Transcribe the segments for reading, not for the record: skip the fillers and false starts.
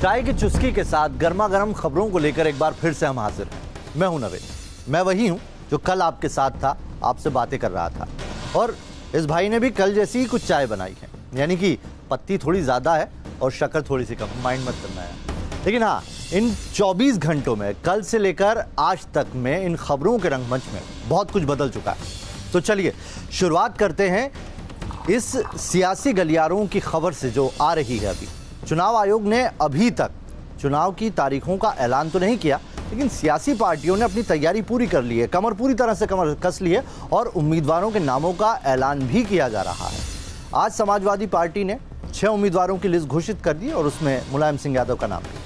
चाय की चुस्की के साथ गर्मा गर्म खबरों को लेकर एक बार फिर से हम हाजिर हैं। मैं हूं नवीन, मैं वही हूं जो कल आपके साथ था, आपसे बातें कर रहा था। और इस भाई ने भी कल जैसी ही कुछ चाय बनाई है, यानी कि पत्ती थोड़ी ज़्यादा है और शक्कर थोड़ी सी कम, माइंड मत करना है। लेकिन हाँ, इन 24 घंटों में कल से लेकर आज तक में इन खबरों के रंगमंच में बहुत कुछ बदल चुका है। तो चलिए शुरुआत करते हैं इस सियासी गलियारों की खबर से जो आ रही है। अभी चुनाव आयोग ने अभी तक चुनाव की तारीखों का ऐलान तो नहीं किया, लेकिन सियासी पार्टियों ने अपनी तैयारी पूरी कर ली है, कमर पूरी तरह से कमर कस ली है और उम्मीदवारों के नामों का ऐलान भी किया जा रहा है। आज समाजवादी पार्टी ने 6 उम्मीदवारों की लिस्ट घोषित कर दी और उसमें मुलायम सिंह यादव का नाम भी।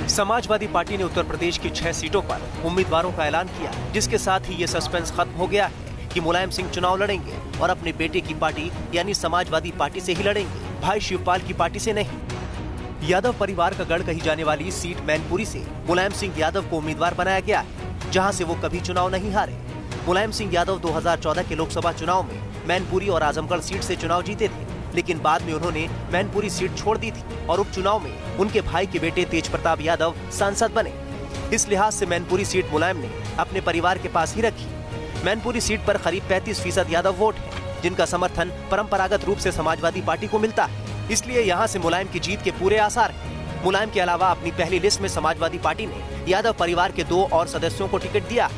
समाजवादी पार्टी ने उत्तर प्रदेश की 6 सीटों पर उम्मीदवारों का ऐलान किया, जिसके साथ ही ये सस्पेंस खत्म हो गया है कि मुलायम सिंह चुनाव लड़ेंगे और अपने बेटे की पार्टी यानी समाजवादी पार्टी से ही लड़ेंगे, भाई शिवपाल की पार्टी से नहीं। यादव परिवार का गढ़ कही जाने वाली सीट मैनपुरी से मुलायम सिंह यादव को उम्मीदवार बनाया गया है, जहां से वो कभी चुनाव नहीं हारे। मुलायम सिंह यादव 2014 के लोकसभा चुनाव में मैनपुरी और आजमगढ़ सीट से चुनाव जीते थे, लेकिन बाद में उन्होंने मैनपुरी सीट छोड़ दी थी और उपचुनाव में उनके भाई के बेटे तेज प्रताप यादव सांसद बने। इस लिहाज से मैनपुरी सीट मुलायम ने अपने परिवार के पास ही रखी। मैनपुरी सीट पर करीब 35% यादव वोट है, जिनका समर्थन परंपरागत रूप से समाजवादी पार्टी को मिलता है, इसलिए यहाँ से मुलायम की जीत के पूरे आसार हैं। मुलायम के अलावा अपनी पहली लिस्ट में समाजवादी पार्टी ने यादव परिवार के 2 और सदस्यों को टिकट दिया।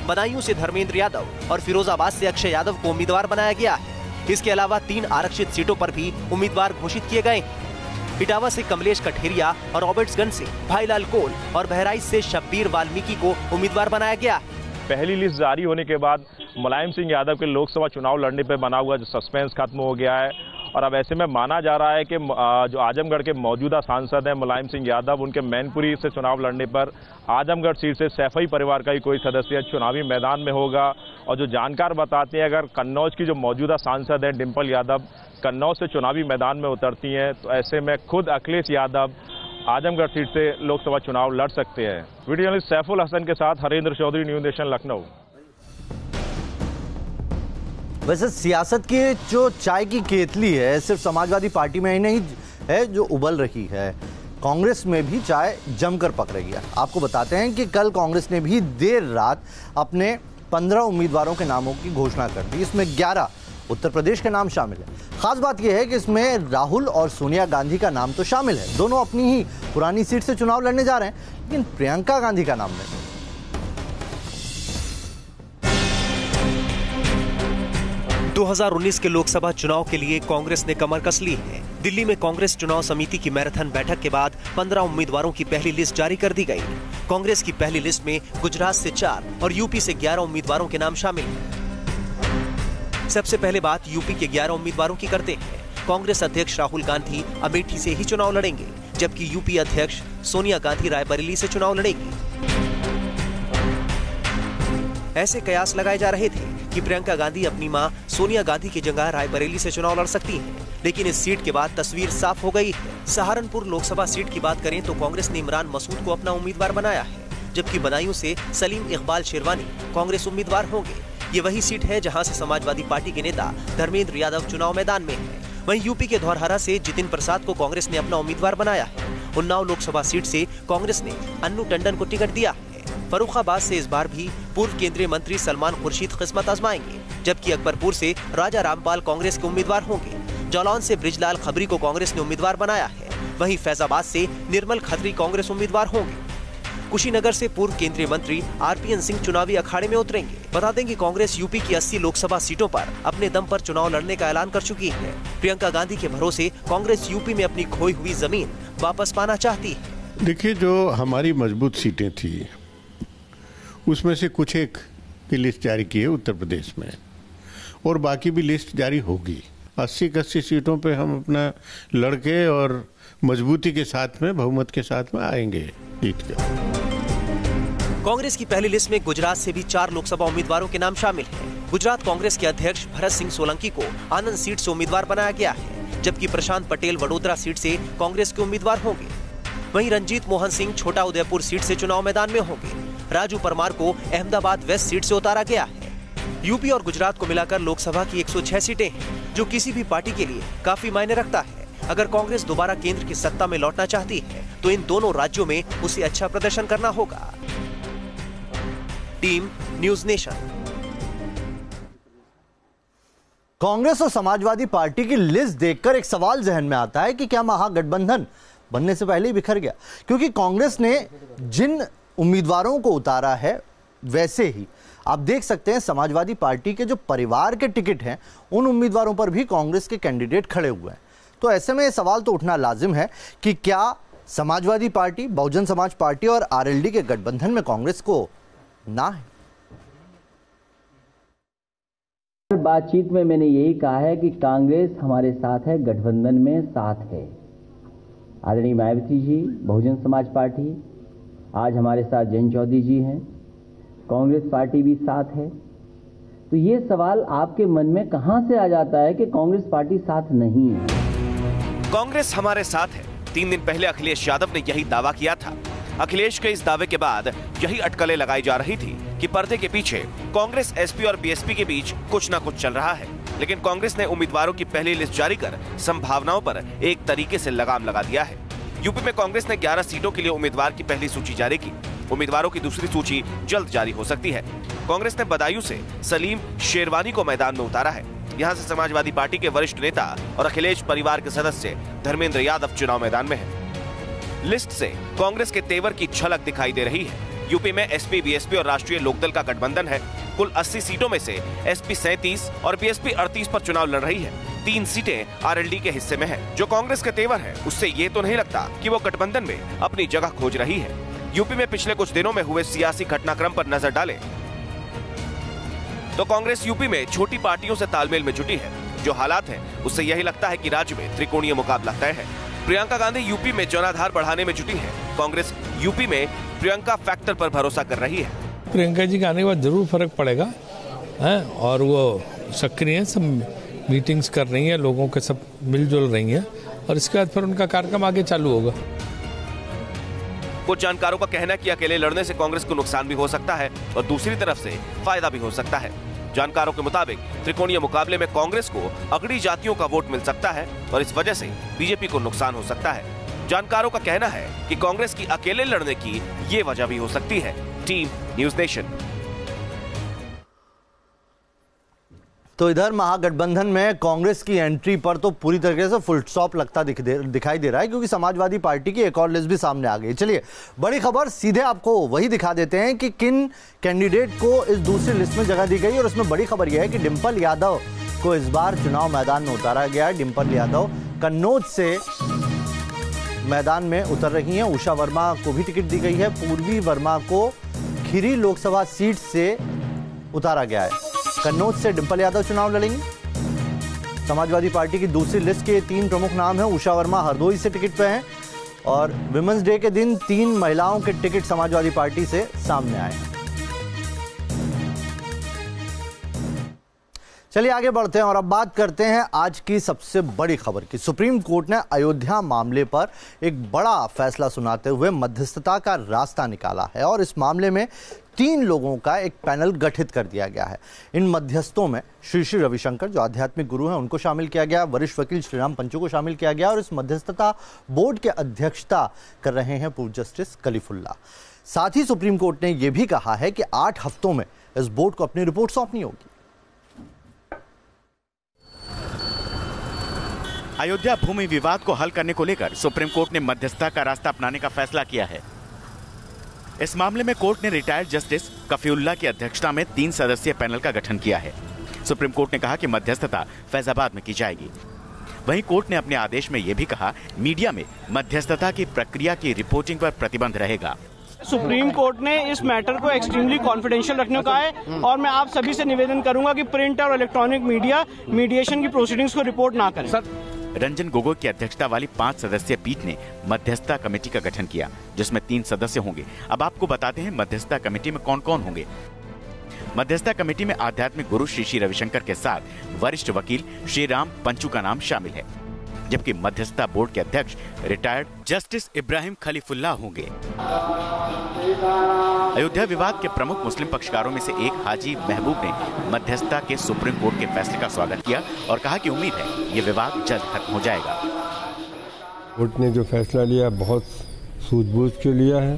बदायूं से धर्मेंद्र यादव और फिरोजाबाद से अक्षय यादव को उम्मीदवार बनाया गया है। इसके अलावा 3 आरक्षित सीटों पर भी उम्मीदवार घोषित किए गए हैं। इटावा से कमलेश कठेरिया और रॉबर्ट्सगंज से भाईलाल कोल और बहराइच से शब्बीर वाल्मीकि को उम्मीदवार बनाया गया है। पहली लिस्ट जारी होने के बाद मुलायम सिंह यादव के लोकसभा चुनाव लड़ने पर बना हुआ जो सस्पेंस खत्म हो गया है और अब ऐसे में माना जा रहा है कि जो आजमगढ़ के मौजूदा सांसद हैं मुलायम सिंह यादव, उनके मैनपुरी से चुनाव लड़ने पर आजमगढ़ सीट से सैफई परिवार का ही कोई सदस्य चुनावी मैदान में होगा। और जो जानकार बताते हैं, अगर कन्नौज की जो मौजूदा सांसद हैं डिम्पल यादव कन्नौज से चुनावी मैदान में उतरती हैं, तो ऐसे में खुद अखिलेश यादव आजमगढ़ सीट से लोकसभा चुनाव लड़ सकते हैं। वीडियो जर्नलिस्ट सैफुल हसन के साथ हरेंद्र चौधरी, न्यूज़ नेशन, लखनऊ। वैसे सियासत की जो चाय की केतली है सिर्फ समाजवादी पार्टी में ही नहीं है जो उबल रही है, कांग्रेस में भी चाय जमकर पक रही है। आपको बताते हैं कि कल कांग्रेस ने भी देर रात अपने 15 उम्मीदवारों के नामों की घोषणा कर दी। इसमें 11 उत्तर प्रदेश के नाम शामिल है। खास बात यह है कि इसमें राहुल और सोनिया गांधी का नाम तो शामिल है, दोनों अपनी ही पुरानी सीट से चुनाव लड़ने जा रहे हैं, लेकिन प्रियंका गांधी का नाम नहीं। 2019 के लोकसभा चुनाव के लिए कांग्रेस ने कमर कस ली है। दिल्ली में कांग्रेस चुनाव समिति की मैराथन बैठक के बाद 15 उम्मीदवारों की पहली लिस्ट जारी कर दी गई। कांग्रेस की पहली लिस्ट में गुजरात से 4 और यूपी से 11 उम्मीदवारों के नाम शामिल हैं। सबसे पहले बात यूपी के 11 उम्मीदवारों की करते हैं। कांग्रेस अध्यक्ष राहुल गांधी अमेठी से ही चुनाव लड़ेंगे, जबकि यूपी अध्यक्ष सोनिया गांधी रायबरेली से चुनाव लड़ेंगी। ऐसे कयास लगाए जा रहे थे कि प्रियंका गांधी अपनी मां सोनिया गांधी की जगह रायबरेली से चुनाव लड़ सकती हैं, लेकिन इस सीट के बाद तस्वीर साफ हो गई है। सहारनपुर लोकसभा सीट की बात करें तो कांग्रेस ने इमरान मसूद को अपना उम्मीदवार बनाया है, जबकि बदायूं से सलीम इकबाल शेरवानी कांग्रेस उम्मीदवार होंगे। ये वही सीट है जहां से समाजवादी पार्टी के नेता धर्मेंद्र यादव चुनाव मैदान में है। वहीं यूपी के धौरहरा से जितिन प्रसाद को कांग्रेस ने अपना उम्मीदवार बनाया है। उन्नाव लोकसभा सीट से कांग्रेस ने अन्नू टंडन को टिकट दिया है। फर्रुखाबाद से इस बार भी पूर्व केंद्रीय मंत्री सलमान खुर्शीद किस्मत आजमाएंगे, जबकि अकबरपुर से राजा रामपाल कांग्रेस के उम्मीदवार होंगे। जालौन से बृजलाल खबरी को कांग्रेस ने उम्मीदवार बनाया है। वहीं फैजाबाद से निर्मल खत्री कांग्रेस उम्मीदवार होंगे। कुशीनगर से पूर्व केंद्रीय मंत्री आरपीएन सिंह चुनावी अखाड़े में उतरेंगे। बता दें कि कांग्रेस यूपी की 80 लोकसभा सीटों पर अपने दम पर चुनाव लड़ने का ऐलान कर चुकी है। प्रियंका गांधी के भरोसे कांग्रेस यूपी में अपनी खोई हुई जमीन वापस पाना चाहती है। देखिए, जो हमारी मजबूत सीटें थी उसमें से कुछ एक की लिस्ट जारी की है उत्तर प्रदेश में, और बाकी भी लिस्ट जारी होगी। 80 सीटों पे हम अपना लड़के और मजबूती के साथ में, बहुमत के साथ में आएंगे जीत कर। कांग्रेस की पहली लिस्ट में गुजरात से भी 4 लोकसभा उम्मीदवारों के नाम शामिल हैं। गुजरात कांग्रेस के अध्यक्ष भरत सिंह सोलंकी को आनंद सीट से उम्मीदवार बनाया गया है, जबकि प्रशांत पटेल वडोदरा सीट से कांग्रेस के उम्मीदवार होंगे। वहीं रंजीत मोहन सिंह छोटा उदयपुर सीट से चुनाव मैदान में होंगे। राजू परमार को अहमदाबाद वेस्ट सीट से उतारा गया है। यूपी और गुजरात को मिलाकर लोकसभा की 106 सीटें हैं, जो किसी भी पार्टी के लिए काफी मायने रखता है। अगर कांग्रेस दोबारा केंद्र की सत्ता में लौटना चाहती है तो इन दोनों राज्यों में उसे अच्छा प्रदर्शन करना होगा। Team news nation. कांग्रेस और समाजवादी पार्टी की लिस्ट देखकर एक सवाल जहन में आता है कि क्या महागठबंधन बनने से पहले ही बिखर गया? क्योंकि कांग्रेस ने जिन उम्मीदवारों को उतारा है वैसे ही आप देख सकते हैं समाजवादी पार्टी के जो परिवार के टिकट हैं उन उम्मीदवारों पर भी कांग्रेस के कैंडिडेट खड़े हुए हैं। तो ऐसे में यह सवाल तो उठना लाजिम है कि क्या समाजवादी पार्टी, बहुजन समाज पार्टी और आरएलडी के गठबंधन में कांग्रेस को ना है? बातचीत में मैंने यही कहा है कि कांग्रेस हमारे साथ है, गठबंधन में साथ है। आदरणीय मायावती जी, बहुजन समाज पार्टी, आज हमारे साथ जयंत चौधरी जी हैं, कांग्रेस पार्टी भी साथ है। तो ये सवाल आपके मन में कहां से आ जाता है कि कांग्रेस पार्टी साथ नहीं है? कांग्रेस हमारे साथ है। 3 दिन पहले अखिलेश यादव ने यही दावा किया था। अखिलेश के इस दावे के बाद यही अटकलें लगाई जा रही थी कि पर्दे के पीछे कांग्रेस, एसपी और बीएसपी के बीच कुछ ना कुछ चल रहा है। लेकिन कांग्रेस ने उम्मीदवारों की पहली लिस्ट जारी कर संभावनाओं पर एक तरीके से लगाम लगा दिया है। यूपी में कांग्रेस ने 11 सीटों के लिए उम्मीदवार की पहली सूची जारी की। उम्मीदवारों की दूसरी सूची जल्द जारी हो सकती है। कांग्रेस ने बदायूं से सलीम शेरवानी को मैदान में उतारा है। यहाँ से समाजवादी पार्टी के वरिष्ठ नेता और अखिलेश परिवार के सदस्य धर्मेंद्र यादव चुनाव मैदान में है। लिस्ट से कांग्रेस के तेवर की झलक दिखाई दे रही है। यूपी में एसपी, बीएसपी और राष्ट्रीय लोकदल का गठबंधन है। कुल 80 सीटों में से एसपी 37 और बीएसपी 38 पर चुनाव लड़ रही है। 3 सीटें आरएलडी के हिस्से में है। जो कांग्रेस के तेवर है उससे ये तो नहीं लगता कि वो गठबंधन में अपनी जगह खोज रही है। यूपी में पिछले कुछ दिनों में हुए सियासी घटनाक्रम पर नजर डालें तो कांग्रेस यूपी में छोटी पार्टियों से तालमेल में जुटी है। जो हालात है उससे यही लगता है कि राज्य में त्रिकोणीय मुकाबला तय है। प्रियंका गांधी यूपी में जनाधार बढ़ाने में जुटी है। कांग्रेस यूपी में प्रियंका फैक्टर पर भरोसा कर रही है। प्रियंका जी के आने के बाद जरूर फर्क पड़ेगा है, और वो सक्रिय हैं, सब मीटिंग्स कर रही हैं, लोगों के सब मिलजुल रही हैं, और इसके बाद फिर उनका कार्यक्रम आगे चालू होगा। कुछ जानकारों का कहना है कि अकेले लड़ने से कांग्रेस को नुकसान भी हो सकता है और दूसरी तरफ से फायदा भी हो सकता है। जानकारों के मुताबिक त्रिकोणीय मुकाबले में कांग्रेस को अगड़ी जातियों का वोट मिल सकता है और इस वजह से बीजेपी को नुकसान हो सकता है। जानकारों का कहना है कि कांग्रेस की अकेले लड़ने की ये वजह भी हो सकती है। Team news nation. तो इधर महागठबंधन में कांग्रेस की एंट्री पर तो पूरी तरीके से फुल स्टॉप लगता दिखाई दे रहा है, क्योंकि समाजवादी पार्टी की एक और लिस्ट भी सामने आ गई। चलिए बड़ी खबर सीधे आपको वही दिखा देते हैं कि किन कैंडिडेट को इस दूसरी लिस्ट में जगह दी गई। और उसमें बड़ी खबर यह है कि डिंपल यादव को इस बार चुनाव मैदान में उतारा गया है। डिंपल यादव कन्नौज से मैदान में उतर रही हैं। उषा वर्मा को भी टिकट दी गई है। पूर्वी वर्मा को खीरी लोकसभा सीट से उतारा गया है। कन्नौज से डिंपल यादव चुनाव लड़ेंगे। समाजवादी पार्टी की दूसरी लिस्ट के 3 प्रमुख नाम हैं। उषा वर्मा हरदोई से टिकट पे हैं और विमेंस डे के दिन 3 महिलाओं के टिकट समाजवादी पार्टी से सामने आए हैं। चलिए आगे बढ़ते हैं और अब बात करते हैं आज की सबसे बड़ी खबर की। सुप्रीम कोर्ट ने अयोध्या मामले पर एक बड़ा फैसला सुनाते हुए मध्यस्थता का रास्ता निकाला है और इस मामले में 3 लोगों का एक पैनल गठित कर दिया गया है। इन मध्यस्थों में श्री रविशंकर जो आध्यात्मिक गुरु हैं उनको शामिल किया गया, वरिष्ठ वकील श्रीराम पंचू को शामिल किया गया और इस मध्यस्थता बोर्ड के अध्यक्षता कर रहे हैं पूर्व जस्टिस कलीफुल्ला। साथ ही सुप्रीम कोर्ट ने यह भी कहा है कि 8 हफ्तों में इस बोर्ड को अपनी रिपोर्ट सौंपनी होगी। अयोध्या भूमि विवाद को हल करने को लेकर सुप्रीम कोर्ट ने मध्यस्थता का रास्ता अपनाने का फैसला किया है। इस मामले में कोर्ट ने रिटायर्ड जस्टिस कफीउल्ला की अध्यक्षता में 3 सदस्यीय पैनल का गठन किया है। सुप्रीम कोर्ट ने कहा कि मध्यस्थता फैजाबाद में की जाएगी। वहीं कोर्ट ने अपने आदेश में यह भी कहा, मीडिया में मध्यस्थता की प्रक्रिया की रिपोर्टिंग पर प्रतिबंध रहेगा। सुप्रीम कोर्ट ने इस मैटर को एक्सट्रीमली कॉन्फिडेंशियल रखने को कहा है और मैं आप सभी से निवेदन करूंगा कि प्रिंट और इलेक्ट्रॉनिक मीडिया मीडिएशन की प्रोसीडिंग्स को रिपोर्ट ना करें। रंजन गोगोई की अध्यक्षता वाली 5 सदस्यीय पीठ ने मध्यस्थता कमेटी का गठन किया, जिसमें 3 सदस्य होंगे। अब आपको बताते हैं मध्यस्थता कमेटी में कौन कौन होंगे। मध्यस्थता कमेटी में आध्यात्मिक गुरु श्री रविशंकर के साथ वरिष्ठ वकील श्रीराम पंचू का नाम शामिल है। जबकि मध्यस्थता बोर्ड के अध्यक्ष रिटायर्ड जस्टिस इब्राहिम खलीफुल्लाह होंगे। अयोध्या विवाद के प्रमुख मुस्लिम पक्षकारों में से एक हाजी महबूब ने मध्यस्थता के सुप्रीम कोर्ट के फैसले का स्वागत किया और कहा कि उम्मीद है ये विवाद जल्द खत्म हो जाएगा। कोर्ट ने जो फैसला लिया बहुत सूझबूझ के लिया है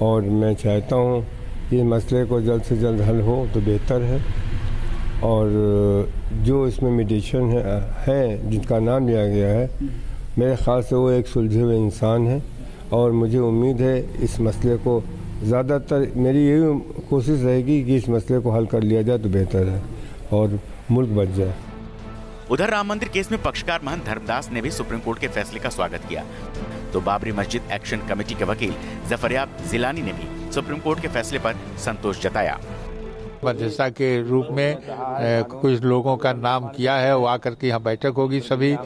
और मैं चाहता हूँ ये मसले को जल्द से जल्द हल हो तो बेहतर है। और जो इसमें मीडिएशन है जिनका नाम लिया गया है, मेरे ख्याल से वो एक सुलझे हुए इंसान है और मुझे उम्मीद है इस मसले को ज़्यादातर मेरी यही कोशिश रहेगी कि इस मसले को हल कर लिया जाए तो बेहतर है और मुल्क बच जाए। उधर राम मंदिर केस में पक्षकार महंत धर्मदास ने भी सुप्रीम कोर्ट के फैसले का स्वागत किया, तो बाबरी मस्जिद एक्शन कमेटी के वकील जफरयाब जिलानी ने भी सुप्रीम कोर्ट के फैसले पर संतोष जताया। मध्यस्थता के रूप में कुछ लोगों का नाम किया है, वो आकर के यहाँ बैठक होगी सभी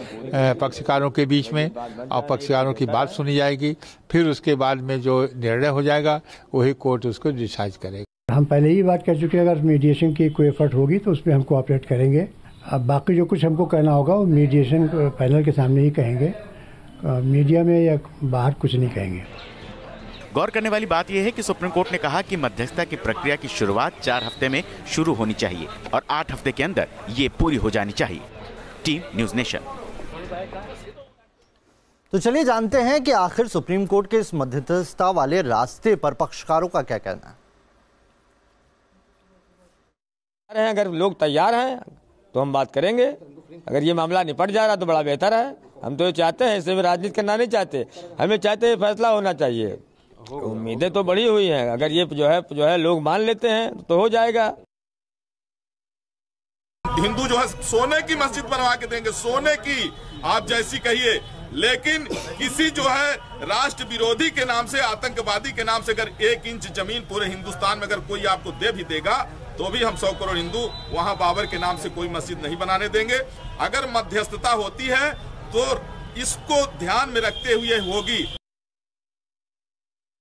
पक्षकारों के बीच में और पक्षकारों की बात सुनी जाएगी। फिर उसके बाद में जो निर्णय हो जाएगा वही कोर्ट उसको डिसाइड करेगा। हम पहले ही बात कर चुके हैं, अगर मीडिएशन की कोई एफर्ट होगी तो उसमें हम कोऑपरेट करेंगे। अब बाकी जो कुछ हमको कहना होगा वो मीडिएशन पैनल के सामने ही कहेंगे, मीडिया में या बाहर कुछ नहीं कहेंगे। गौर करने वाली बात यह है कि सुप्रीम कोर्ट ने कहा कि मध्यस्थता की प्रक्रिया की शुरुआत 4 हफ्ते में शुरू होनी चाहिए और 8 हफ्ते के अंदर ये पूरी हो जानी चाहिए। Team news nation. तो चलिए जानते हैं कि आखिर सुप्रीम कोर्ट के इस मध्यस्थता वाले रास्ते पर पक्षकारों का क्या कहना है। अगर लोग तैयार हैं तो हम बात करेंगे, अगर ये मामला निपट जा रहा तो बड़ा बेहतर है। हम तो ये चाहते हैं, इससे राजनीति करना नहीं चाहते, हमें चाहते हैं फैसला होना चाहिए। उम्मीदें तो बड़ी हुई हैं, अगर ये जो है लोग मान लेते हैं तो हो जाएगा। हिंदू जो है सोने की मस्जिद बनवा के देंगे, सोने की, आप जैसी कहिए, लेकिन किसी जो है राष्ट्र विरोधी के नाम से, आतंकवादी के नाम से अगर 1 इंच जमीन पूरे हिंदुस्तान में अगर कोई आपको दे भी देगा तो भी हम 100 करोड़ हिंदू वहां बाबर के नाम से कोई मस्जिद नहीं बनाने देंगे। अगर मध्यस्थता होती है तो इसको ध्यान में रखते हुए होगी।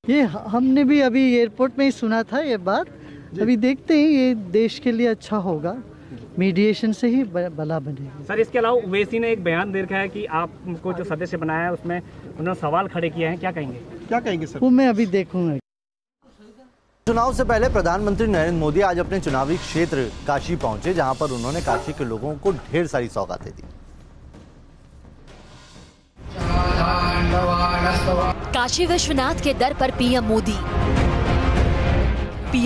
ये हमने भी अभी एयरपोर्ट में ही सुना था ये बात, अभी देखते हैं ये देश के लिए अच्छा होगा, मीडिएशन से ही भला बनेगा। सर, इसके अलावा ओवैसी ने एक बयान दे रखा है कि आपको जो सदस्य बनाया है उसमें उन्होंने सवाल खड़े किए हैं, क्या कहेंगे सर? वो मैं अभी देखूंगा। चुनाव से पहले प्रधानमंत्री नरेंद्र मोदी आज अपने चुनावी क्षेत्र काशी पहुंचे, जहां पर उन्होंने काशी के लोगों को ढेर सारी सौगातें दी। काशी विश्वनाथ के दर पर पीएम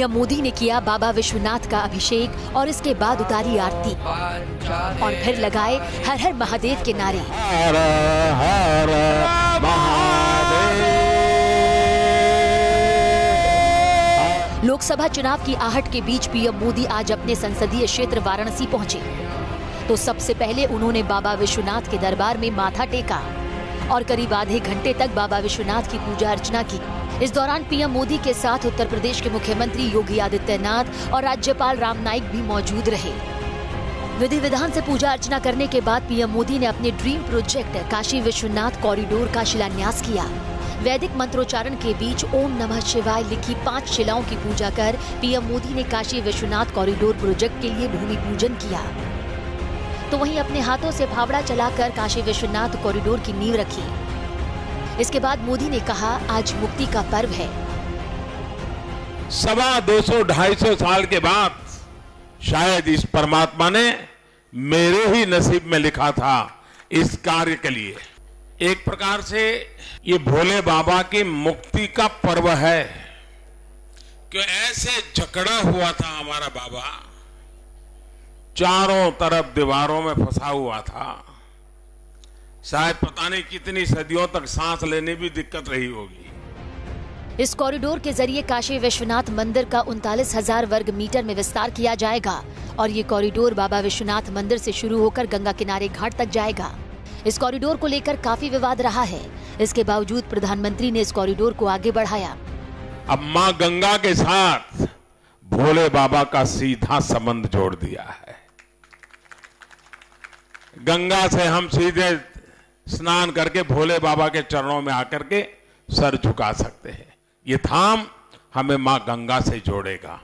मोदी ने किया बाबा विश्वनाथ का अभिषेक और इसके बाद उतारी आरती और फिर लगाए हर हर महादेव के नारे। हर हर महादेव। लोकसभा चुनाव की आहट के बीच पीएम मोदी आज अपने संसदीय क्षेत्र वाराणसी पहुंचे, तो सबसे पहले उन्होंने बाबा विश्वनाथ के दरबार में माथा टेका और करीब आधे घंटे तक बाबा विश्वनाथ की पूजा अर्चना की। इस दौरान पीएम मोदी के साथ उत्तर प्रदेश के मुख्यमंत्री योगी आदित्यनाथ और राज्यपाल राम नाईक भी मौजूद रहे। विधि विधान से पूजा अर्चना करने के बाद पीएम मोदी ने अपने dream project Kashi Vishwanath corridor का शिलान्यास किया। वैदिक मंत्रोच्चारण के बीच ओम नमः शिवाय लिखी 5 शिलाओं की पूजा कर पीएम मोदी ने काशी विश्वनाथ कॉरिडोर प्रोजेक्ट के लिए भूमि पूजन किया, तो वहीं अपने हाथों से फावड़ा चलाकर काशी विश्वनाथ कॉरिडोर की नींव रखी। इसके बाद मोदी ने कहा, आज मुक्ति का पर्व है। 250-250 साल के बाद शायद इस परमात्मा ने मेरे ही नसीब में लिखा था इस कार्य के लिए। एक प्रकार से ये भोले बाबा की मुक्ति का पर्व है कि ऐसे जकड़ा हुआ था हमारा बाबा, चारों तरफ दीवारों में फंसा हुआ था, शायद पता नहीं कितनी सदियों तक सांस लेने भी दिक्कत रही होगी। इस कॉरिडोर के जरिए काशी विश्वनाथ मंदिर का 39,000 वर्ग मीटर में विस्तार किया जाएगा और ये कॉरिडोर बाबा विश्वनाथ मंदिर से शुरू होकर गंगा किनारे घाट तक जाएगा। इस कॉरिडोर को लेकर काफी विवाद रहा है, इसके बावजूद प्रधानमंत्री ने इस कॉरिडोर को आगे बढ़ाया। अब मां गंगा के साथ भोले बाबा का सीधा संबंध जोड़ दिया है। गंगा से हम सीधे स्नान करके भोले बाबा के चरणों में आकर के सर झुका सकते हैं। ये धाम हमें मां गंगा से जोड़ेगा।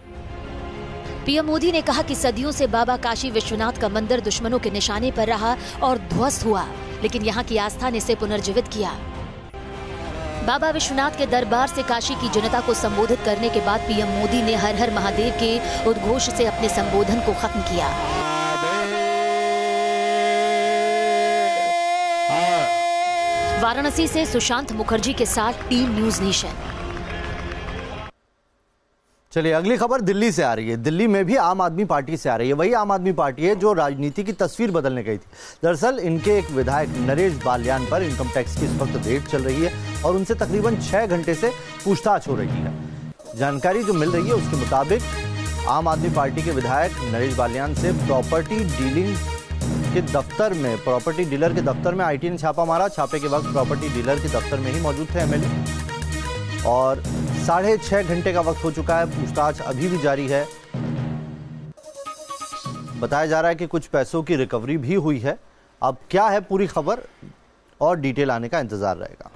पीएम मोदी ने कहा कि सदियों से बाबा काशी विश्वनाथ का मंदिर दुश्मनों के निशाने पर रहा और ध्वस्त हुआ, लेकिन यहाँ की आस्था ने इसे पुनर्जीवित किया। बाबा विश्वनाथ के दरबार से काशी की जनता को संबोधित करने के बाद पीएम मोदी ने हर हर महादेव के उद्घोष से अपने संबोधन को खत्म किया। वाराणसी से सुशांत मुखर्जी के साथ टीम न्यूज नेशन। चलिए अगली खबर दिल्ली से आ रही है। दिल्ली में भी आम आदमी पार्टी से आ रही है। वही आम आदमी पार्टी है जो राजनीति की तस्वीर बदलने गई थी। दरअसल इनके एक विधायक नरेश बाल्यान पर इनकम टैक्स की इस वक्त रेड चल रही है और उनसे तकरीबन 6 घंटे से पूछताछ हो रही है। जानकारी जो मिल रही है उसके मुताबिक आम आदमी पार्टी के विधायक नरेश बाल्यान से प्रॉपर्टी डीलर के दफ्तर में आईटी ने छापा मारा। छापे के वक्त प्रॉपर्टी डीलर के दफ्तर में ही मौजूद थे एमएलए और 6.5 घंटे का वक्त हो चुका है। पूछताछ अभी भी जारी है। बताया जा रहा है कि कुछ पैसों की रिकवरी भी हुई है। अब क्या है पूरी खबर और डिटेल आने का इंतजार रहेगा।